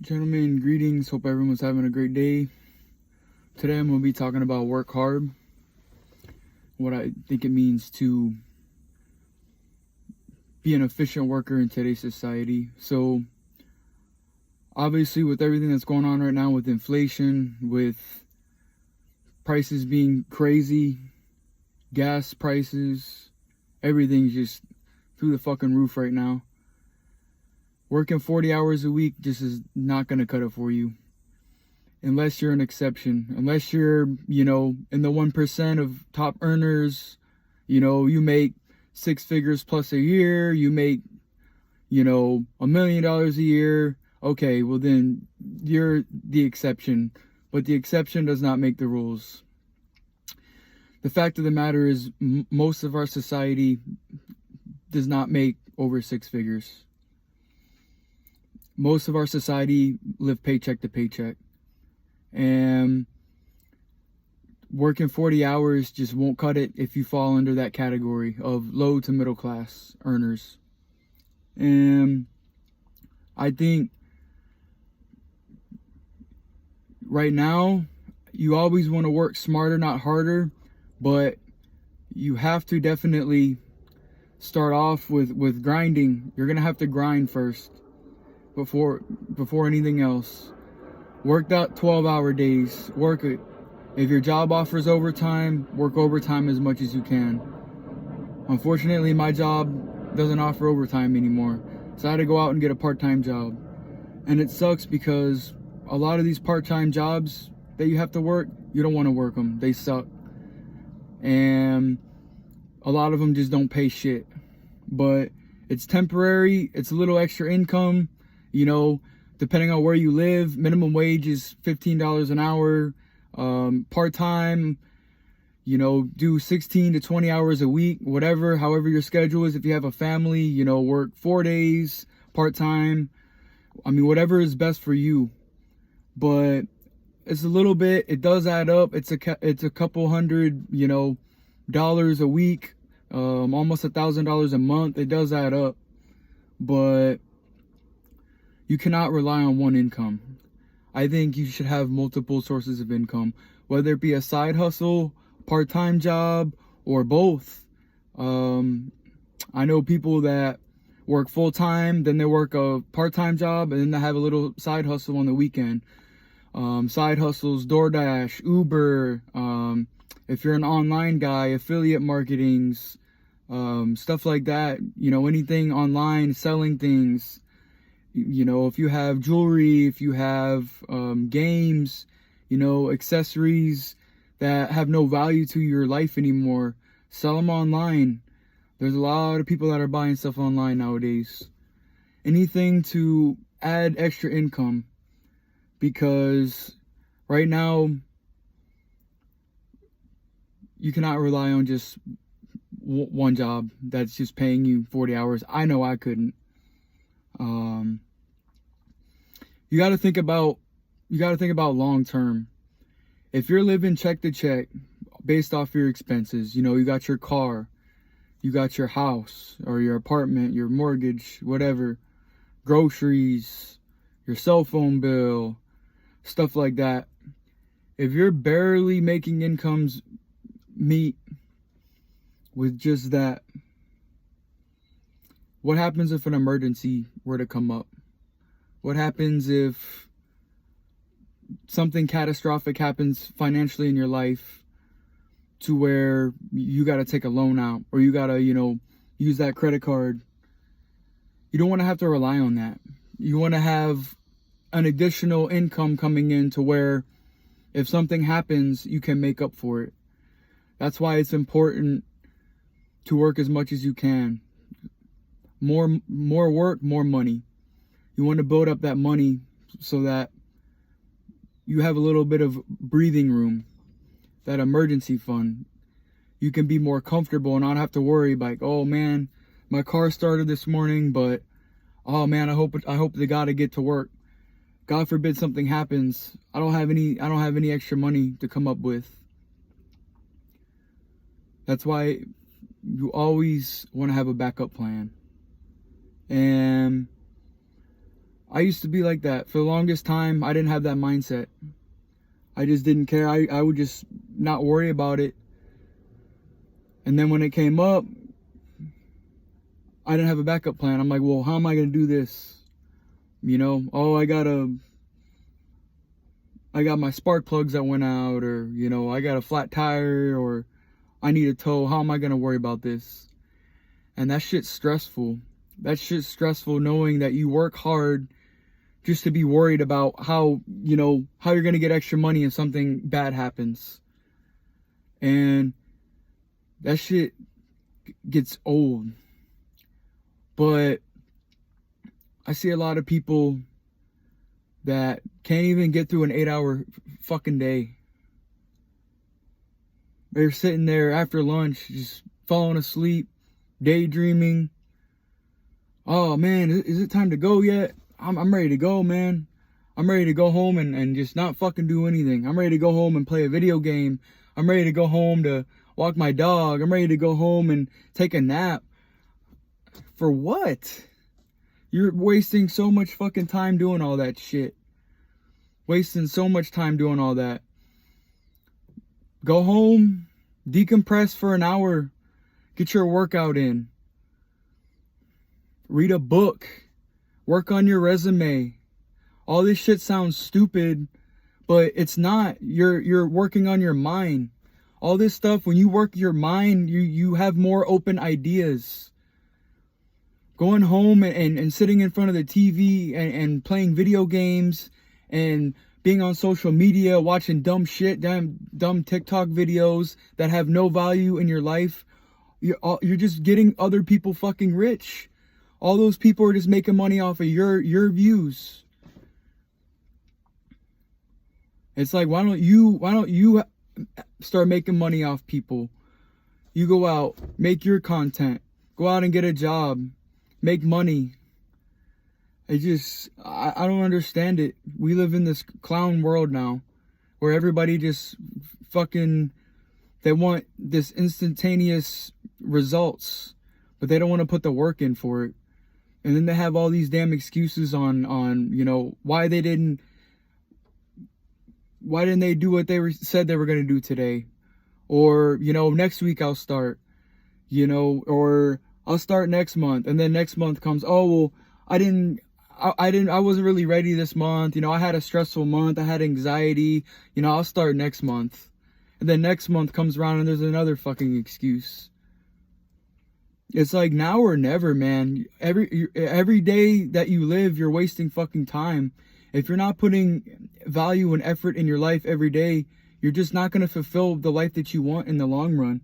Gentlemen, greetings. Hope everyone's having a great day. Today I'm going to be talking about work hard, what I think it means to be an efficient worker in today's society. So, obviously, with everything that's going on right now with inflation, with prices being crazy, gas prices, everything's just through the fucking roof right now. Working 40 hours a week just is not going to cut it for you. Unless you're an exception. Unless you're, in the 1% of top earners, you make 6 figures plus a year, you make, $1 million a year. Okay, well then you're the exception. But the exception does not make the rules. The fact of the matter is, most of our society does not make over 6 figures. Most of our society live paycheck to paycheck. And working 40 hours just won't cut it if you fall under that category of low to middle class earners. And I think right now, you always want to work smarter, not harder, but you have to definitely start off with grinding. You're going to have to grind first before anything else. Work that 12-hour days. Work it. If your job offers overtime, work overtime as much as you can. Unfortunately, my job doesn't offer overtime anymore, so I had to go out and get a part-time job. And it sucks because a lot of these part-time jobs that you have to work, you don't want to work them. They suck. And a lot of them just don't pay shit. But it's temporary. It's a little extra income, depending on where you live. Minimum wage is $15 an hour. Part-time, do 16 to 20 hours a week, however your schedule is. If you have a family, work 4 days, part-time. Whatever is best for you. But it's a little bit, it does add up. It's a couple hundred, dollars a week, almost $1,000 a month. It does add up. But you cannot rely on one income. I think you should have multiple sources of income, whether it be a side hustle, part-time job, or both. I know people that work full-time, then they work a part-time job, and then they have a little side hustle on the weekend. Side hustles, DoorDash, Uber, if you're an online guy, affiliate marketings, stuff like that, anything online, selling things. If you have jewelry, if you have games, accessories that have no value to your life anymore, sell them online. There's a lot of people that are buying stuff online nowadays. Anything to add extra income, because right now you cannot rely on just one job that's just paying you 40 hours. I know I couldn't. You got to think about long term. If you're living check to check based off your expenses, you got your car, you got your house or your apartment, your mortgage, whatever, groceries, your cell phone bill, stuff like that. If you're barely making incomes meet with just that, what happens if an emergency were to come up? What happens if something catastrophic happens financially in your life to where you got to take a loan out, or you got to, use that credit card? You don't want to have to rely on that. You want to have an additional income coming in to where if something happens, you can make up for it. That's why it's important to work as much as you can. More work, more money. You want to build up that money so that you have a little bit of breathing room, that emergency fund. You can be more comfortable and not have to worry like, oh man, my car started this morning, but oh man, I hope they gotta get to work. God forbid something happens. I don't have any extra money to come up with. That's why you always want to have a backup plan. And I used to be like that. For the longest time, I didn't have that mindset. I just didn't care. I would just not worry about it. And then when it came up, I didn't have a backup plan. I'm like, well, how am I going to do this? You know, oh, I got my spark plugs that went out, or, you know, I got a flat tire, or I need a tow. How am I going to worry about this? And that shit's stressful. That shit's stressful, knowing that you work hard just to be worried about how, you know, how you're going to get extra money if something bad happens. And that shit gets old. But I see a lot of people that can't even get through an 8-hour fucking day. They're sitting there after lunch, just falling asleep, daydreaming. Oh man, is it time to go yet? I'm ready to go, man. I'm ready to go home and just not fucking do anything. I'm ready to go home and play a video game. I'm ready to go home to walk my dog. I'm ready to go home and take a nap. For what? You're wasting so much fucking time doing all that shit. Wasting so much time doing all that. Go home, decompress for an hour, get your workout in. Read a book. Work on your resume. All this shit sounds stupid, but it's not. You're working on your mind. All this stuff, when you work your mind, you have more open ideas. Going home and sitting in front of the TV and playing video games and being on social media, watching dumb shit, dumb TikTok videos that have no value in your life, you're just getting other people fucking rich. All those people are just making money off of your views. It's like, why don't you start making money off people? You go out, make your content, go out and get a job, make money. I don't understand it. We live in this clown world now where everybody just fucking, they want this instantaneous results, but they don't want to put the work in for it. And then they have all these damn excuses on you know, why didn't they do what they said they were going to do today? Or, you know, next week I'll start, you know, or I'll start next month. And then next month comes, oh, well, I wasn't really ready this month. You know, I had a stressful month. I had anxiety. You know, I'll start next month. And then next month comes around and there's another fucking excuse. It's like now or never, man. Every day that you live, you're wasting fucking time. If you're not putting value and effort in your life every day, you're just not going to fulfill the life that you want in the long run.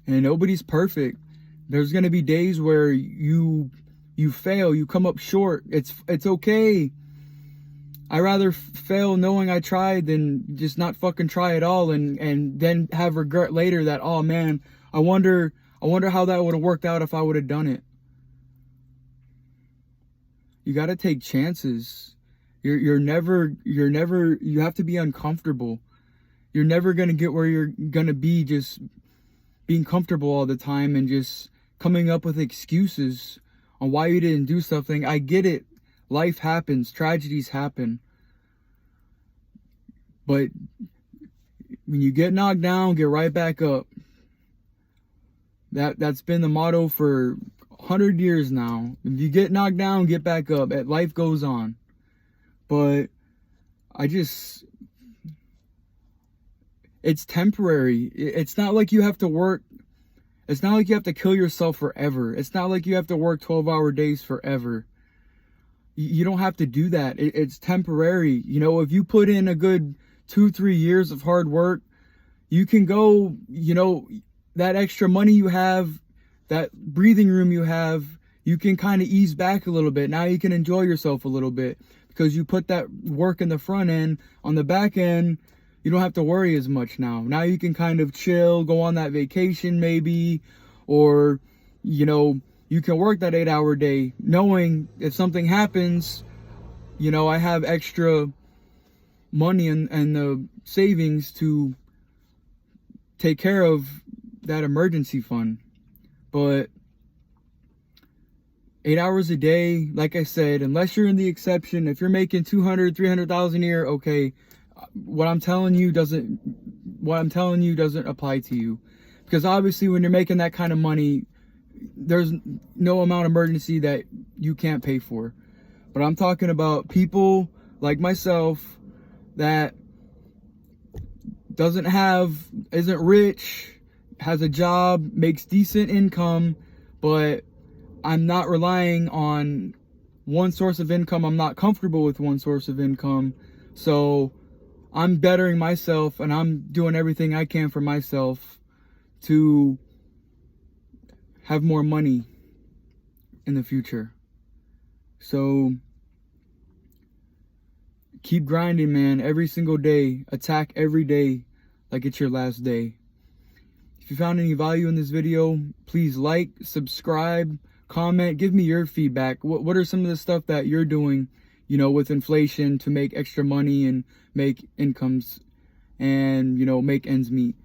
And nobody's perfect. There's going to be days where you fail, you come up short. It's okay. I rather fail knowing I tried than just not fucking try at all and then have regret later that, oh man, I wonder how that would have worked out if I would have done it. You got to take chances. You have to be uncomfortable. You're never going to get where you're going to be just being comfortable all the time and just coming up with excuses on why you didn't do something. I get it. Life happens. Tragedies happen. But when you get knocked down, get right back up. That's been the motto for 100 years now. If you get knocked down, get back up. Life goes on. But it's temporary. It's not like you have to work. It's not like you have to kill yourself forever. It's not like you have to work 12-hour days forever. You don't have to do that. It's temporary. You know, if you put in a good 2-3 years of hard work, you can go, you know, that extra money you have, that breathing room you have, you can kind of ease back a little bit. Now you can enjoy yourself a little bit because you put that work in the front end. On the back end, you don't have to worry as much now. Now you can kind of chill, go on that vacation maybe, or, you know, you can work that 8-hour day knowing if something happens, you know, I have extra money and the savings to take care of that emergency fund. But 8 hours a day, like I said, unless you're in the exception, if you're making 200, 300,000 a year, okay, what I'm telling you doesn't apply to you. Because obviously when you're making that kind of money, there's no amount of emergency that you can't pay for. But I'm talking about people like myself that isn't rich, has a job, makes decent income, but I'm not relying on one source of income. I'm not comfortable with one source of income. So I'm bettering myself and I'm doing everything I can for myself to have more money in the future. So keep grinding, man, every single day. Attack every day like it's your last day. If you found any value in this video, please like, subscribe, comment, give me your feedback. What are some of the stuff that you're doing, you know, with inflation to make extra money and make incomes and, you know, make ends meet?